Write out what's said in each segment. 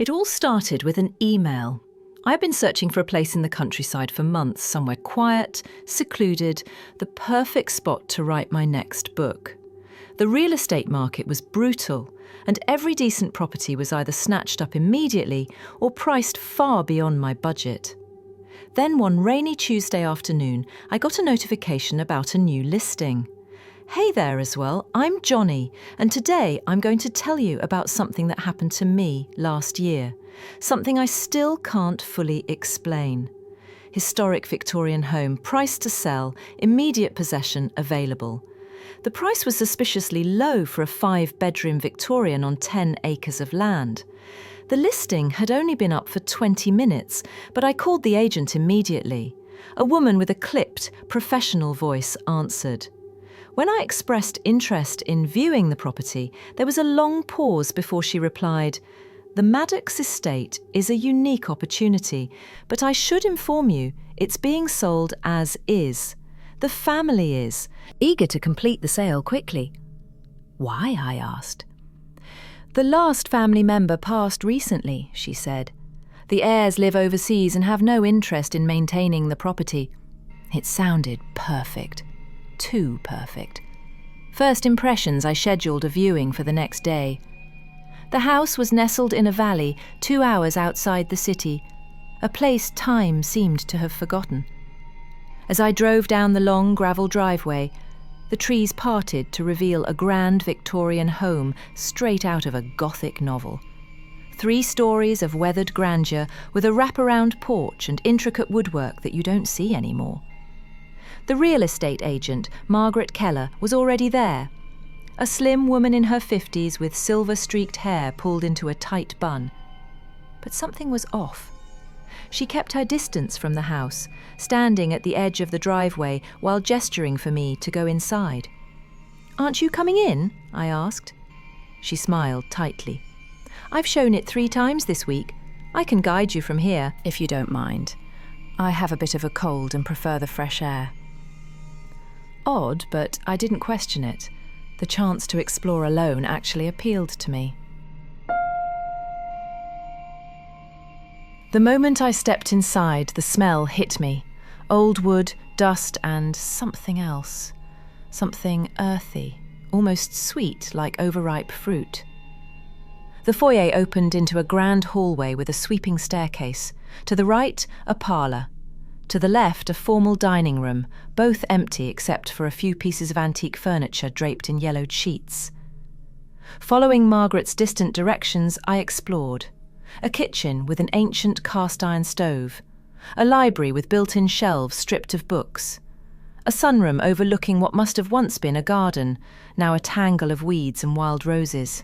It all started with an email. I've been searching for a place in the countryside for months, somewhere quiet, secluded, the perfect spot to write my next book. The real estate market was brutal, and every decent property was either snatched up immediately or priced far beyond my budget. Then one rainy Tuesday afternoon, I got a notification about a new listing. Hey there as well, I'm Johnny, and today I'm going to tell you about something that happened to me last year. Something I still can't fully explain. Historic Victorian home, priced to sell, immediate possession available. The price was suspiciously low for a 5-bedroom Victorian on 10 acres of land. The listing had only been up for 20 minutes, but I called the agent immediately. A woman with a clipped, professional voice answered. When I expressed interest in viewing the property, there was a long pause before she replied, "The Maddox estate is a unique opportunity, but I should inform you it's being sold as is. The family is eager to complete the sale quickly." "Why?" I asked. "The last family member passed recently," she said. "The heirs live overseas and have no interest in maintaining the property." It sounded perfect. Too perfect. First impressions, I scheduled a viewing for the next day. The house was nestled in a valley 2 hours outside the city, a place time seemed to have forgotten. As I drove down the long gravel driveway, the trees parted to reveal a grand Victorian home straight out of a Gothic novel. 3 stories of weathered grandeur with a wraparound porch and intricate woodwork that you don't see anymore. The real estate agent, Margaret Keller, was already there. A slim woman in her 50s with silver-streaked hair pulled into a tight bun. But something was off. She kept her distance from the house, standing at the edge of the driveway while gesturing for me to go inside. "Aren't you coming in?" I asked. She smiled tightly. "I've shown it 3 times this week. I can guide you from here, if you don't mind. I have a bit of a cold and prefer the fresh air." Odd, but I didn't question it. The chance to explore alone actually appealed to me. The moment I stepped inside, the smell hit me. Old wood, dust, and something else. Something earthy, almost sweet like overripe fruit. The foyer opened into a grand hallway with a sweeping staircase. To the right, a parlour. To the left, a formal dining room, both empty except for a few pieces of antique furniture draped in yellowed sheets. Following Margaret's distant directions, I explored. A kitchen with an ancient cast-iron stove. A library with built-in shelves stripped of books. A sunroom overlooking what must have once been a garden, now a tangle of weeds and wild roses.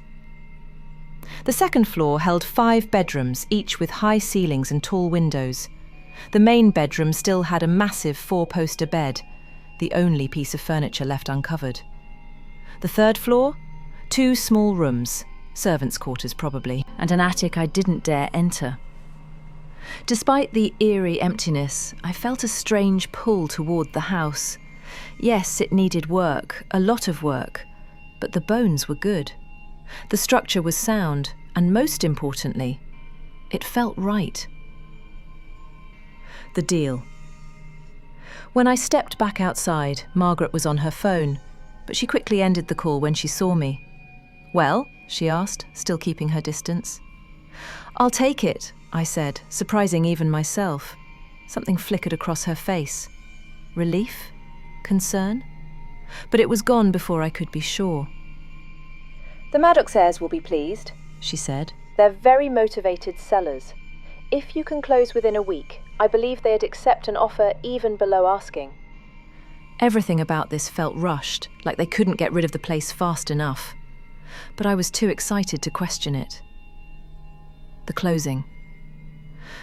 The second floor held 5 bedrooms, each with high ceilings and tall windows. The main bedroom still had a massive 4-poster bed, the only piece of furniture left uncovered. The third floor? 2 small rooms, servants' quarters probably, and an attic I didn't dare enter. Despite the eerie emptiness, I felt a strange pull toward the house. Yes, it needed work, a lot of work, but the bones were good. The structure was sound, and most importantly, it felt right. The deal. When I stepped back outside, Margaret was on her phone, but she quickly ended the call when she saw me. "Well?" she asked, still keeping her distance. "I'll take it," I said, surprising even myself. Something flickered across her face. Relief? Concern? But it was gone before I could be sure. "The Maddox Heirs will be pleased," she said. "They're very motivated sellers. If you can close within a week, I believe they'd accept an offer even below asking." Everything about this felt rushed, like they couldn't get rid of the place fast enough. But I was too excited to question it. The closing.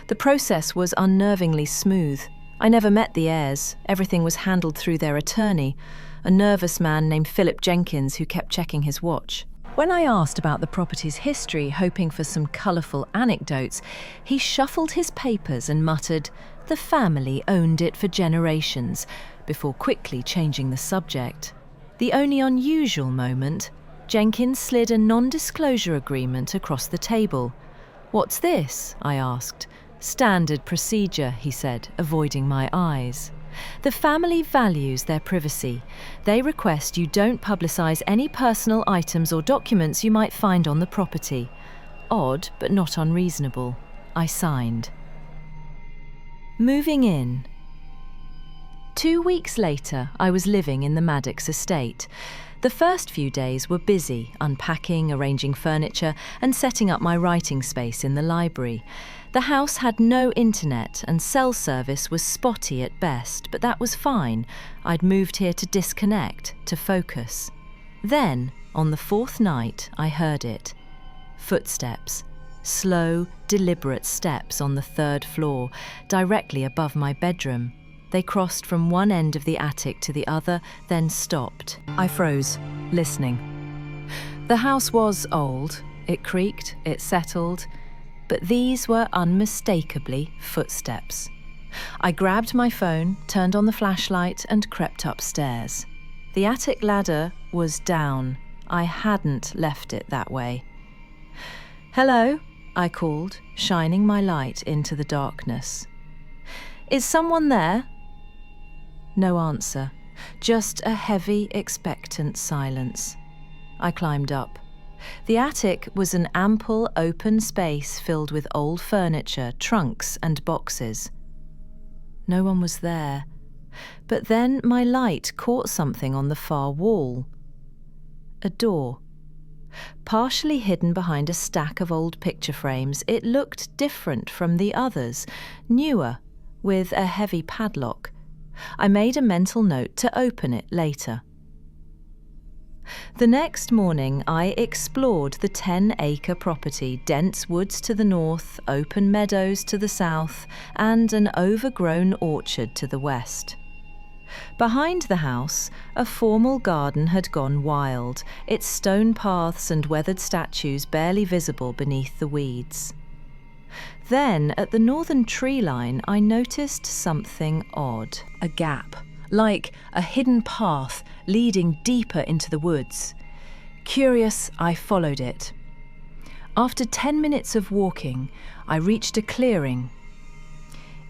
The process was unnervingly smooth. I never met the heirs. Everything was handled through their attorney, a nervous man named Philip Jenkins who kept checking his watch. When I asked about the property's history, hoping for some colourful anecdotes, he shuffled his papers and muttered, "The family owned it for generations," before quickly changing the subject. The only unusual moment, Jenkins slid a non-disclosure agreement across the table. "What's this?" I asked. "Standard procedure," he said, avoiding my eyes. "The family values their privacy. They request you don't publicise any personal items or documents you might find on the property." Odd, but not unreasonable. I signed. Moving in. 2 weeks later, I was living in the Maddox estate. The first few days were busy, unpacking, arranging furniture, and setting up my writing space in the library. The house had no internet and cell service was spotty at best, but that was fine. I'd moved here to disconnect, to focus. Then, on the 4th night, I heard it. Footsteps. Slow, deliberate steps on the 3rd floor, directly above my bedroom. They crossed from one end of the attic to the other, then stopped. I froze, listening. The house was old. It creaked, it settled. But these were unmistakably footsteps. I grabbed my phone, turned on the flashlight, and crept upstairs. The attic ladder was down. I hadn't left it that way. "Hello," I called, shining my light into the darkness. "Is someone there?" No answer, just a heavy, expectant silence. I climbed up. The attic was an ample, open space filled with old furniture, trunks and boxes. No one was there. But then my light caught something on the far wall. A door. Partially hidden behind a stack of old picture frames, it looked different from the others, newer, with a heavy padlock. I made a mental note to open it later. The next morning, I explored the 10-acre property, dense woods to the north, open meadows to the south, and an overgrown orchard to the west. Behind the house, a formal garden had gone wild, its stone paths and weathered statues barely visible beneath the weeds. Then, at the northern tree line, I noticed something odd. A gap, like a hidden path leading deeper into the woods. Curious, I followed it. After 10 minutes of walking, I reached a clearing.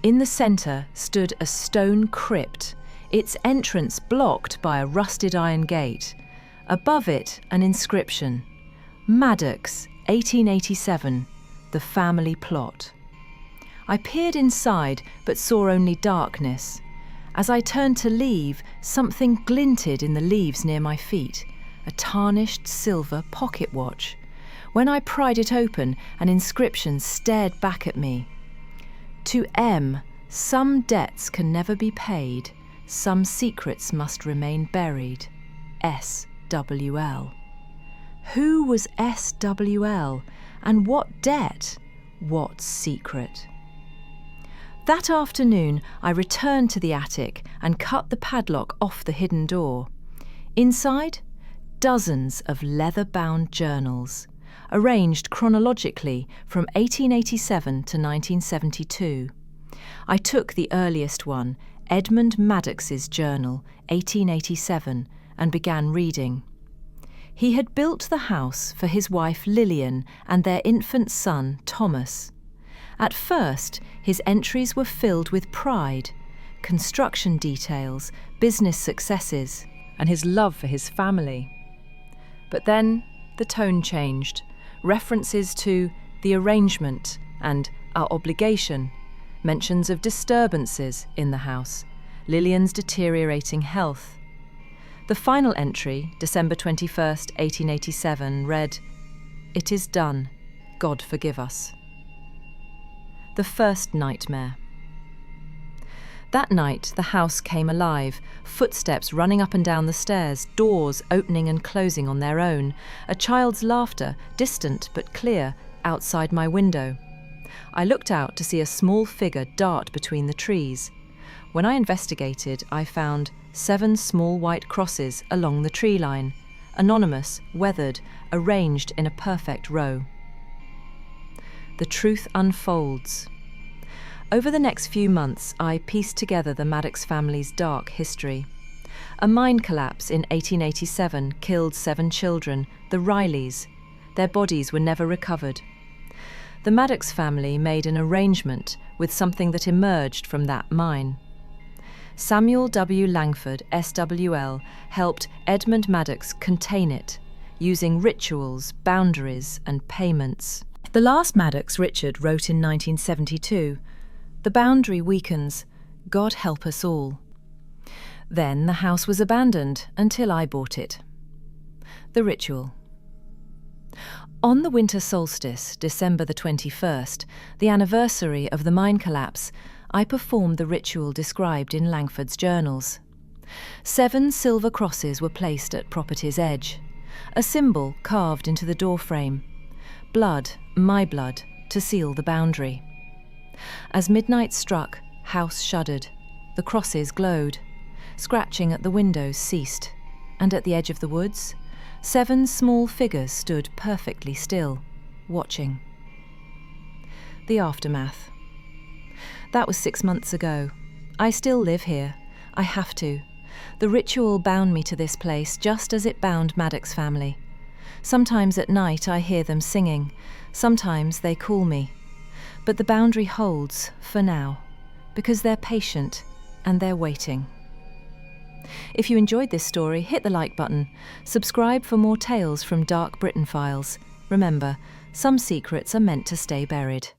In the centre stood a stone crypt, its entrance blocked by a rusted iron gate. Above it, an inscription. Maddox, 1887, the family plot. I peered inside, but saw only darkness. As I turned to leave, something glinted in the leaves near my feet, a tarnished silver pocket watch. When I pried it open, an inscription stared back at me. To M, some debts can never be paid. Some secrets must remain buried. SWL. Who was SWL? And what debt? What secret? That afternoon, I returned to the attic and cut the padlock off the hidden door. Inside, dozens of leather-bound journals, arranged chronologically from 1887 to 1972. I took the earliest one, Edmund Maddox's journal, 1887, and began reading. He had built the house for his wife Lillian and their infant son Thomas. At first, his entries were filled with pride, construction details, business successes, and his love for his family. But then the tone changed. References to the arrangement and our obligation, mentions of disturbances in the house, Lillian's deteriorating health. The final entry, December 21st, 1887, read, "It is done. God forgive us." The first nightmare. That night, the house came alive, footsteps running up and down the stairs, doors opening and closing on their own, a child's laughter, distant but clear, outside my window. I looked out to see a small figure dart between the trees. When I investigated, I found 7 small white crosses along the tree line, anonymous, weathered, arranged in a perfect row. The truth unfolds. Over the next few months, I pieced together the Maddox family's dark history. A mine collapse in 1887 killed 7 children, the Rileys. Their bodies were never recovered. The Maddox family made an arrangement with something that emerged from that mine. Samuel W. Langford, SWL, helped Edmund Maddox contain it, using rituals, boundaries, and payments. The last Maddox, Richard, wrote in 1972, "The boundary weakens. God help us all." Then the house was abandoned until I bought it. The ritual. On the winter solstice, December the 21st, the anniversary of the mine collapse, I performed the ritual described in Langford's journals. 7 silver crosses were placed at property's edge, a symbol carved into the doorframe. Blood, my blood, to seal the boundary. As midnight struck, house shuddered. The crosses glowed. Scratching at the windows ceased, and at the edge of the woods, 7 small figures stood perfectly still, watching. The aftermath. That was 6 months ago. I still live here. I have to. The ritual bound me to this place just as it bound Maddox family. Sometimes at night I hear them singing. Sometimes they call me. But the boundary holds, for now, because they're patient and they're waiting. If you enjoyed this story, hit the like button. Subscribe for more tales from Dark Britain Files. Remember, some secrets are meant to stay buried.